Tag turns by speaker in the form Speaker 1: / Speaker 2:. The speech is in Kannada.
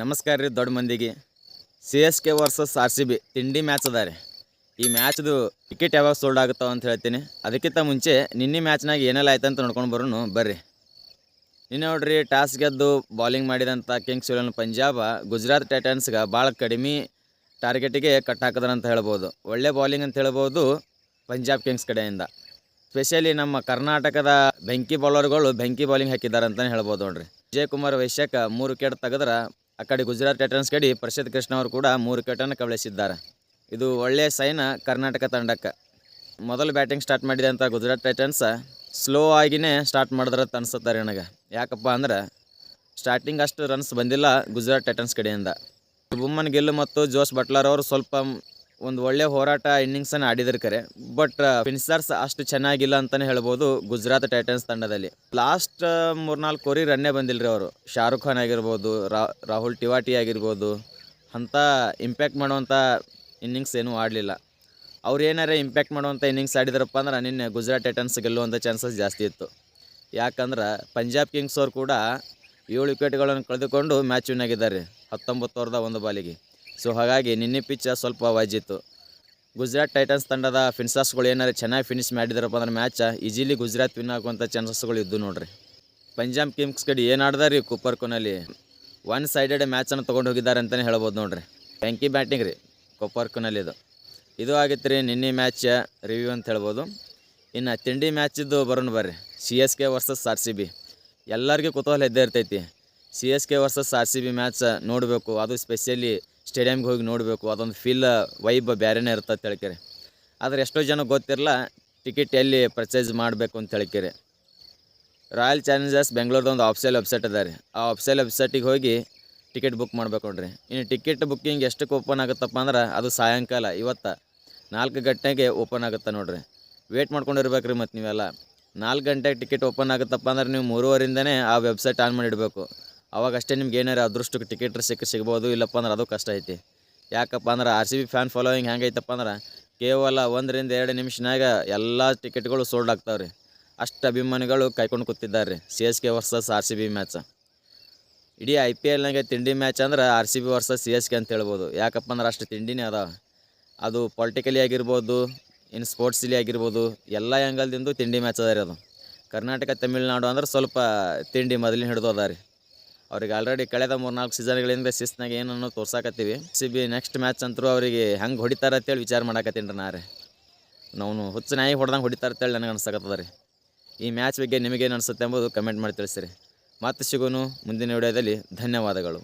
Speaker 1: ನಮಸ್ಕಾರ ರೀ ದೊಡ್ಡ ಮಂದಿಗೆ. C S K versus R C B ತಿಂಡಿ ಮ್ಯಾಚ್ ಅದ ರೀ. ಈ ಮ್ಯಾಚ್ದು ಟಿಕೆಟ್ ಯಾವಾಗ ಸೋಲ್ಡ್ ಆಗುತ್ತಾವ ಅಂತ ಹೇಳ್ತೀನಿ. ಅದಕ್ಕಿಂತ ಮುಂಚೆ ನಿನ್ನೆ ಮ್ಯಾಚ್ನಾಗ ಏನೆಲ್ಲ ಆಯ್ತು ಅಂತ ನೋಡ್ಕೊಂಡು ಬರೋನು ಬರ್ರಿ. ನಿನ್ನೆ ನೋಡ್ರಿ, ಟಾಸ್ ಗೆದ್ದು ಬೌಲಿಂಗ್ ಮಾಡಿದಂಥ ಕಿಂಗ್ಸ್ 11 ಪಂಜಾಬ್ ಗುಜರಾತ್ ಟೈಟನ್ಸ್ಗೆ ಭಾಳ ಕಡಿಮೆ ಟಾರ್ಗೆಟಿಗೆ ಕಟ್ ಹಾಕಿದ್ರಂತ ಹೇಳ್ಬೋದು. ಒಳ್ಳೆ ಬೌಲಿಂಗ್ ಅಂತ ಹೇಳ್ಬೋದು ಪಂಜಾಬ್ ಕಿಂಗ್ಸ್ ಕಡೆಯಿಂದ. ಸ್ಪೆಷಲಿ ನಮ್ಮ ಕರ್ನಾಟಕದ ಬೆಂಕಿ ಬೌಲರ್ಗಳು ಬೆಂಕಿ ಬೌಲಿಂಗ್ ಹಾಕಿದ್ದಾರೆ ಅಂತಲೇ ಹೇಳ್ಬೋದು ನೋಡ್ರಿ. ವಿಜಯಕುಮಾರ್ ವೈಶ್ಯಕ 3 ವಿಕೆಟ್ ತೆಗೆದ್ರೆ ಆ ಕಡೆ ಗುಜರಾತ್ ಟೈಟನ್ಸ್ ಕಡೆ ಪ್ರಸಿದ್ಧ ಕೃಷ್ಣ ಅವರು ಕೂಡ 3 ವಿಕೆಟನ್ನು ಕಬಳಿಸಿದ್ದಾರೆ. ಇದು ಒಳ್ಳೆಯ ಸೈನ್ ಕರ್ನಾಟಕ ತಂಡಕ್ಕೆ. ಮೊದಲು ಬ್ಯಾಟಿಂಗ್ ಸ್ಟಾರ್ಟ್ ಮಾಡಿದಂಥ ಗುಜರಾತ್ ಟೈಟನ್ಸ್ ಸ್ಲೋ ಆಗಿನೇ ಸ್ಟಾರ್ಟ್ ಮಾಡಿದ್ರತ್ತ ಅನ್ಸುತ್ತಾರೆ ನನಗೆ. ಯಾಕಪ್ಪ ಅಂದ್ರೆ ಸ್ಟಾರ್ಟಿಂಗ್ ಅಷ್ಟು ರನ್ಸ್ ಬಂದಿಲ್ಲ ಗುಜರಾತ್ ಟೈಟನ್ಸ್ ಕಡೆಯಿಂದ. ಬುಮ್ಮನ್ ಗಿಲ್ ಮತ್ತು ಜೋಸ್ ಬಟ್ಲರ್ ಅವರು ಸ್ವಲ್ಪ ಒಂದು ಒಳ್ಳೆ ಹೋರಾಟ ಇನ್ನಿಂಗ್ಸನ್ನು ಆಡಿದ್ರು ಕರೆ, ಬಟ್ ಫಿನಿಷರ್ಸ್ ಅಷ್ಟು ಚೆನ್ನಾಗಿಲ್ಲ ಅಂತಲೇ ಹೇಳ್ಬೋದು ಗುಜರಾತ್ ಟೈಟನ್ಸ್ ತಂಡದಲ್ಲಿ. ಲಾಸ್ಟ್ 3-4 ಓವರಿಗೆ ರನ್ನೇ ಬಂದಿಲ್ಲ ರೀ ಅವರು. ಶಾರುಖ್ ಖಾನ್ ಆಗಿರ್ಬೋದು, ರಾಹುಲ್ ಟಿವಾಟಿ ಆಗಿರ್ಬೋದು, ಅಂಥ ಇಂಪ್ಯಾಕ್ಟ್ ಮಾಡುವಂಥ ಇನ್ನಿಂಗ್ಸ್ ಏನೂ ಆಡಲಿಲ್ಲ. ಅವ್ರು ಏನಾರೇ ಇಂಪ್ಯಾಕ್ಟ್ ಮಾಡುವಂಥ ಇನ್ನಿಂಗ್ಸ್ ಆಡಿದ್ರಪ್ಪ ಅಂದ್ರೆ ನಿನ್ನೆ ಗುಜರಾತ್ ಟೈಟನ್ಸ್ ಗೆಲ್ಲುವಂಥ ಚಾನ್ಸಸ್ ಜಾಸ್ತಿ ಇತ್ತು. ಯಾಕಂದ್ರೆ ಪಂಜಾಬ್ ಕಿಂಗ್ಸ್ ಅವ್ರು ಕೂಡ 7 ವಿಕೆಟ್ಗಳನ್ನು ಕಳೆದುಕೊಂಡು ಮ್ಯಾಚ್ ವಿನ್ ಆಗಿದ್ದಾರೆ 19 ಓವರ್ದ 1 ಬಾಲಿಗೆ. ಸೊ ಹಾಗಾಗಿ ನಿನ್ನೆ ಪಿಚ್ ಸ್ವಲ್ಪ ವಾಜಿತ್ತು. ಗುಜರಾತ್ ಟೈಟನ್ಸ್ ತಂಡದ ಫಿನಿಷರ್ಸ್ಗಳು ಏನಾರು ಚೆನ್ನಾಗಿ ಫಿನಿಶ್ ಮಾಡಿದಾರಪ್ಪ ಅಂದ್ರೆ ಮ್ಯಾಚ್ ಈಜಿಲಿ ಗುಜರಾತ್ ವಿನ್ ಆಗುವಂಥ ಚಾನ್ಸಸ್ಗಳು ಇದ್ದು ನೋಡ್ರಿ. ಪಂಜಾಬ್ ಕಿಂಗ್ಸ್ ಕಡೆ ಏನು ಆಡ್ದಾರೆ ರೀ, ಕೂಪರ್ ಕೊನಲ್ಲಿ 1 ಸೈಡೆಡ್ ಮ್ಯಾಚನ್ನು ತೊಗೊಂಡು ಹೋಗಿದ್ದಾರೆ ಅಂತಲೇ ಹೇಳ್ಬೋದು ನೋಡ್ರಿ. ಬ್ಯಾಂಕಿ ಬ್ಯಾಟಿಂಗ್ ರೀ ಕೂಪರ್ ಕೊನಲ್ಲಿ. ಇದು ಆಗಿತ್ತು ರೀ ನಿನ್ನೆ ಮ್ಯಾಚ್ ರಿವ್ಯೂ ಅಂತ ಹೇಳ್ಬೋದು. ಇನ್ನು ತಿಂಡಿ ಮ್ಯಾಚಿದ್ದು ಬರೋಣ ಬರ್ರಿ. C S K versus R C B. ಎಲ್ಲರಿಗೂ ಕುತೂಹಲ ಇದ್ದೇ ಇರ್ತೈತಿ. C S K versus R C B match ನೋಡಬೇಕು, ಅದು ಸ್ಪೆಷಲಿ ಸ್ಟೇಡಿಯಮ್ಗೆ ಹೋಗಿ ನೋಡಬೇಕು. ಅದೊಂದು ಫೀಲ್ ವೈಬ್ ಬೇರೆನೇ ಇರ್ತದೆ ಹೇಳ್ಕೆರೆ. ಆದರೆ ಎಷ್ಟೋ ಜನ ಗೊತ್ತಿರಲ್ಲ ಟಿಕೆಟ್ ಎಲ್ಲಿ ಪರ್ಚೇಸ್ ಮಾಡಬೇಕು ಅಂತ ಹೇಳ್ಕೆರೆ. ರಾಯಲ್ ಚಾಲೆಂಜರ್ಸ್ ಬೆಂಗಳೂರದೊಂದು ಆಫಿಷಿಯಲ್ ವೆಬ್ಸೈಟ್ ಅದ ರೀ. ಆ ಆಫಿಷಿಯಲ್ ವೆಬ್ಸೈಟಿಗೆ ಹೋಗಿ ಟಿಕೆಟ್ ಬುಕ್ ಮಾಡ್ಬೇಕು ನೋಡ್ರಿ. ಇನ್ನು ಟಿಕೆಟ್ ಬುಕ್ಕಿಂಗ್ ಎಷ್ಟಕ್ಕೆ ಓಪನ್ ಆಗುತ್ತಪ್ಪ ಅಂದ್ರೆ ಅದು ಸಾಯಂಕಾಲ ಇವತ್ತು 4 ಗಂಟೆಗೆ ಓಪನ್ ಆಗುತ್ತೆ ನೋಡ್ರಿ. ವೇಟ್ ಮಾಡ್ಕೊಂಡಿರ್ಬೇಕು ರೀ. ಮತ್ತು ನೀವೆಲ್ಲ 4 ಗಂಟೆಗೆ ಟಿಕೆಟ್ ಓಪನ್ ಆಗುತ್ತಪ್ಪ ಅಂದ್ರೆ ನೀವು 3:30ರಿಂದನೇ ಆ ವೆಬ್ಸೈಟ್ ಆನ್ ಮಾಡಿಡಬೇಕು. ಅವಾಗಷ್ಟೇ ನಿಮ್ಗೆ ಏನಾರು ಅದೃಷ್ಟಕ್ಕೆ ಟಿಕೆಟ್ ಸಿಗ್ಬೋದು, ಇಲ್ಲಪ್ಪ ಅಂದ್ರೆ ಅದು ಕಷ್ಟ ಐತಿ. ಯಾಕಪ್ಪ ಅಂದ್ರೆ R C B fan following ಹೆಂಗೈತಪ್ಪ ಅಂದ್ರೆ ಕೇವಲ 1-2 ನಿಮಿಷನಾಗ ಎಲ್ಲ ಟಿಕೆಟ್ಗಳು ಸೋಲ್ಡ್ ಆಗ್ತಾವೆ ರೀ. ಅಷ್ಟು ಅಭಿಮಾನಿಗಳು ಕಾಯ್ಕೊಂಡು ಕೂತಿದ್ದಾರೆ ರೀ C S K versus R C B match. ಇಡೀ IPLನಾಗೆ ತಿಂಡಿ ಮ್ಯಾಚ್ ಅಂದ್ರೆ R C B versus C S K ಅಂತ ಹೇಳ್ಬೋದು. ಯಾಕಪ್ಪ ಅಂದ್ರೆ ಅಷ್ಟು ತಿಂಡಿನೇ ಅದಾವೆ. ಅದು ಪೊಲಿಟಿಕಲಿ ಆಗಿರ್ಬೋದು, ಇನ್ನು ಸ್ಪೋರ್ಟ್ಸಲಿ ಆಗಿರ್ಬೋದು, ಎಲ್ಲ ಆ್ಯಂಗಲ್ದಿಂದ ತಿಂಡಿ ಮ್ಯಾಚ್ ಅದ ರೀ ಅದು. ಕರ್ನಾಟಕ ತಮಿಳ್ನಾಡು ಅಂದ್ರೆ ಸ್ವಲ್ಪ ತಿಂಡಿ ಮೊದಲಿನ ಹಿಡಿದು ಅದ ರೀ. ಅವ್ರಿಗೆ ಆಲ್ರೆಡಿ ಕಳೆದ 3-4 ಸೀಸನ್ಗಳಿಂದ ಶಿಸ್ತಿನಾಗ ಏನನ್ನು ತೋರ್ಸಾಕತ್ತೀವಿ. ಸಿ ಬಿ ನೆಕ್ಸ್ಟ್ ಮ್ಯಾಚ್ ಅಂತರೂ ಅವರಿಗೆ ಹೆಂಗೆ ಹೊಡಿತಾರೆ ಅಂತೇಳಿ ವಿಚಾರ ಮಾಡಾಕತ್ತೀನಿ ರೀ. ನಾರೇ ನಾವು ಹುಚ್ಚು ನಾಯಿ ಹೊಡೆದಂಗೆ ಹೊಡಿತಾರೆ ಅಂತೇಳಿ ನನಗೆ ಅನ್ಸಕತ್ತದ ರೀ. ಈ ಮ್ಯಾಚ್ ಬಗ್ಗೆ ನಿಮಗೇನು ಅನಿಸುತ್ತೆ ಎಂಬುದು ಕಮೆಂಟ್ ಮಾಡಿ ತಿಳಿಸಿರಿ. ಮತ್ತೆ ಸಿಗೋನು ಮುಂದಿನ ವಿಡಿಯೋದಲ್ಲಿ. ಧನ್ಯವಾದಗಳು.